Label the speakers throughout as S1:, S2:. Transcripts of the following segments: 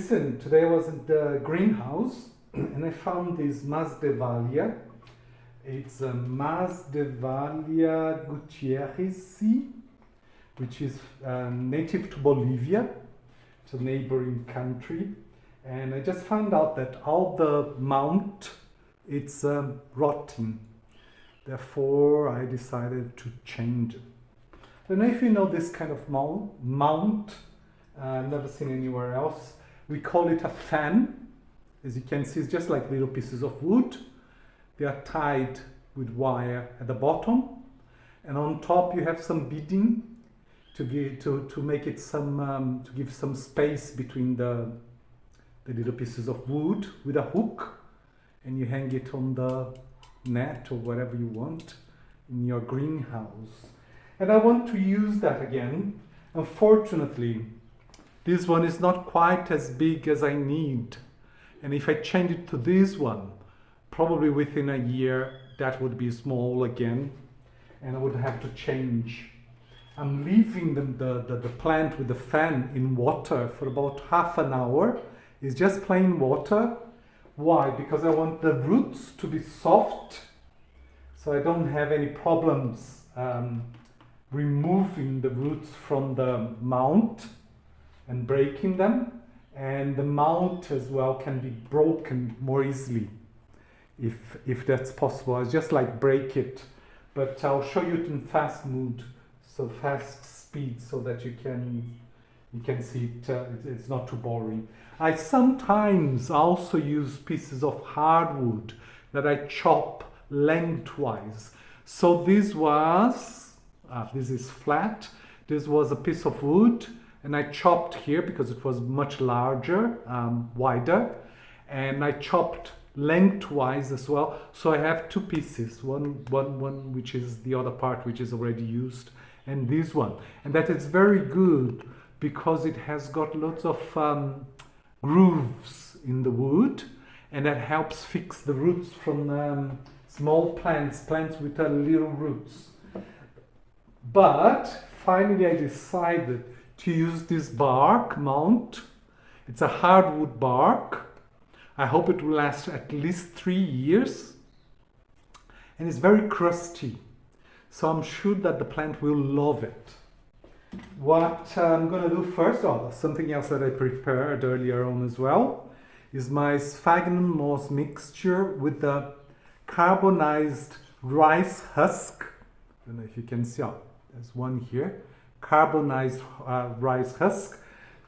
S1: Listen, today I was in the greenhouse and I found this Masdevalia. It's a Masdevalia gutierrezii, which is native to Bolivia. It's a neighboring country. And I just found out that all the mount, it's rotting. Therefore, I decided to change it. I don't know if you know this kind of mount. I've never seen anywhere else. We call it a fan. As you can see, it's just like little pieces of wood. They are tied with wire at the bottom, and on top you have some beading to make it some to give some space between the little pieces of wood with a hook, and you hang it on the net or whatever you want in your greenhouse. And I want to use that again. Unfortunately, this one is not quite as big as I need. And if I change it to this one, probably within a year, that would be small again. And I would have to change. I'm leaving the plant with the fan in water for about half an hour. It's just plain water. Why? Because I want the roots to be soft, so I don't have any problems removing the roots from the mount and breaking them, and the mount as well can be broken more easily if that's possible. I just like break it, but I'll show you it in fast mode, so fast speed, so that you can see it. It's not too boring. I sometimes also use pieces of hardwood that I chop lengthwise. So this is flat. This was a piece of wood, and I chopped here because it was much larger, wider, and I chopped lengthwise as well. So I have two pieces, one which is the other part which is already used, and this one. And that is very good because it has got lots of grooves in the wood, and that helps fix the roots from small plants with little roots. But finally I decided to use this bark mount. It's a hardwood bark. I hope it will last at least 3 years. And it's very crusty, so I'm sure that the plant will love it. What I'm going to do first, something else that I prepared earlier on as well, is my sphagnum moss mixture with the carbonized rice husk. I don't know if you can see, there's one here, carbonized rice husk.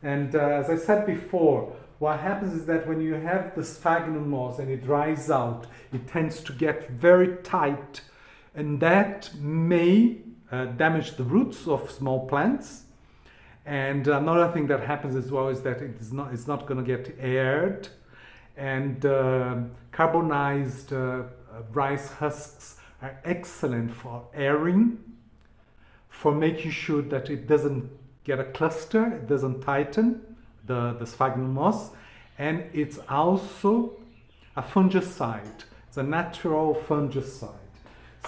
S1: And as I said before, what happens is that when you have the sphagnum moss and it dries out, it tends to get very tight, and that may damage the roots of small plants. And another thing that happens as well is that it's not going to get aired. And carbonized rice husks are excellent for airing, for making sure that it doesn't get a cluster, it doesn't tighten the sphagnum moss. And it's also a fungicide. It's a natural fungicide.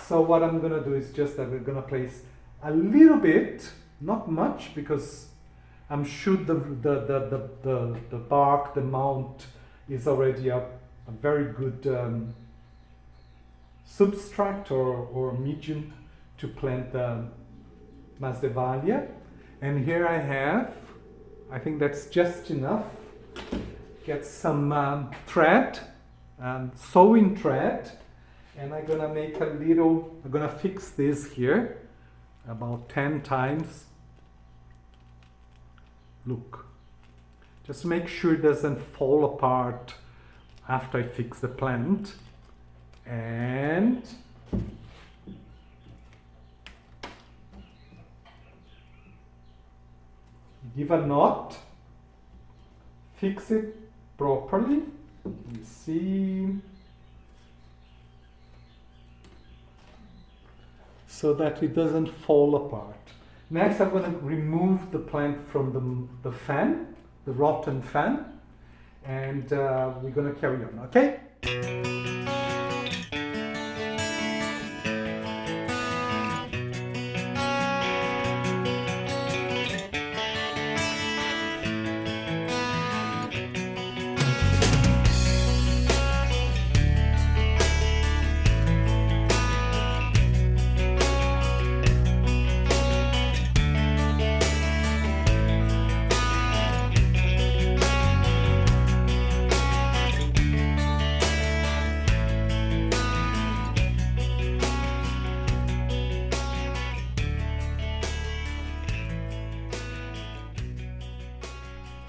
S1: So what I'm going to do is just that we're going to place a little bit, not much, because I'm sure the bark, the mount, is already a very good substrate or medium to plant the Masdevalia. And here I think that's just enough. Get some thread, sewing thread, and I'm gonna fix this here about 10 times. Look, just make sure it doesn't fall apart after I fix the plant. And give a knot, fix it properly. You see, so that it doesn't fall apart. Next, I'm going to remove the plant from the fan, the rotten fan, and we're going to carry on, okay?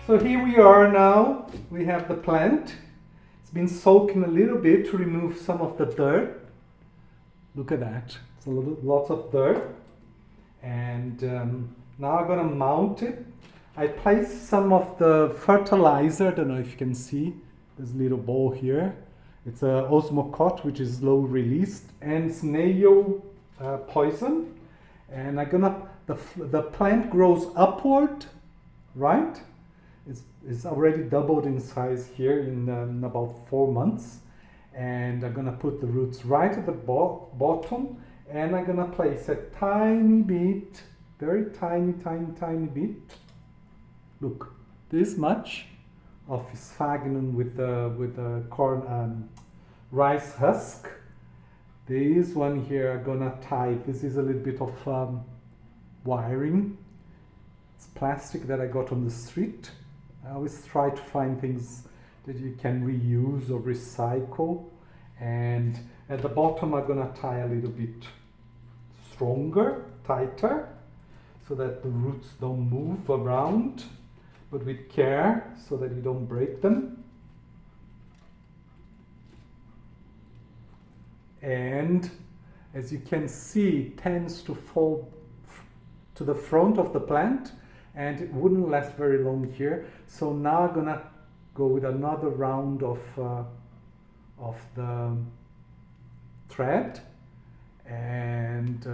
S1: So here we are now. We have the plant. It's been soaking a little bit to remove some of the dirt. Look at that. It's lots of dirt. And now I'm gonna mount it. I placed some of the fertilizer. I don't know if you can see this little bowl here. It's a osmocot, which is slow released, and snail poison. And the plant grows upward, right? It's already doubled in size here in about 4 months. And I'm gonna put the roots right at the bottom, and I'm gonna place a tiny bit, very tiny bit. Look, this much of sphagnum with the corn rice husk. This one here I'm gonna tie. This is a little bit of wiring. It's plastic that I got on the street. I always try to find things that you can reuse or recycle. And at the bottom I'm gonna tie a little bit stronger, tighter, so that the roots don't move around, but with care so that you don't break them. And as you can see, it tends to fall to the front of the plant, and it wouldn't last very long here. So now I'm gonna go with another round of the thread, and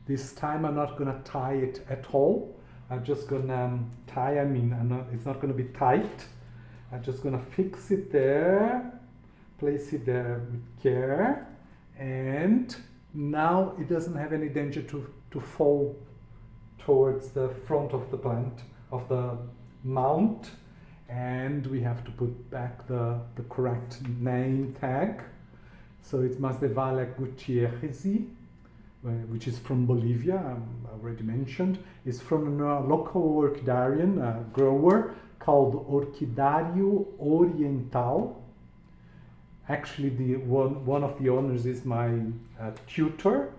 S1: this time I'm not gonna tie it at all. I'm just gonna tie, it's not gonna be tight. I'm just gonna fix it there, place it there with care, and now it doesn't have any danger to fall towards the front of the plant, of the mount. And we have to put back the correct name tag. So it's Masdevalia gutierrezii, which is from Bolivia, I already mentioned. It's from a local orchidarian grower called Orquidario Oriental. Actually, one of the owners is my tutor.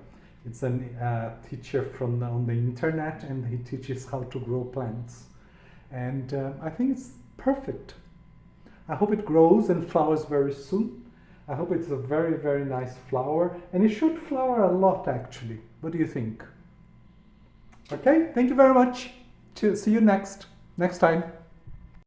S1: It's a teacher on the internet, and he teaches how to grow plants. And I think it's perfect. I hope it grows and flowers very soon. I hope it's a very, very nice flower, and it should flower a lot actually. What do you think? Okay, thank you very much. See you next time.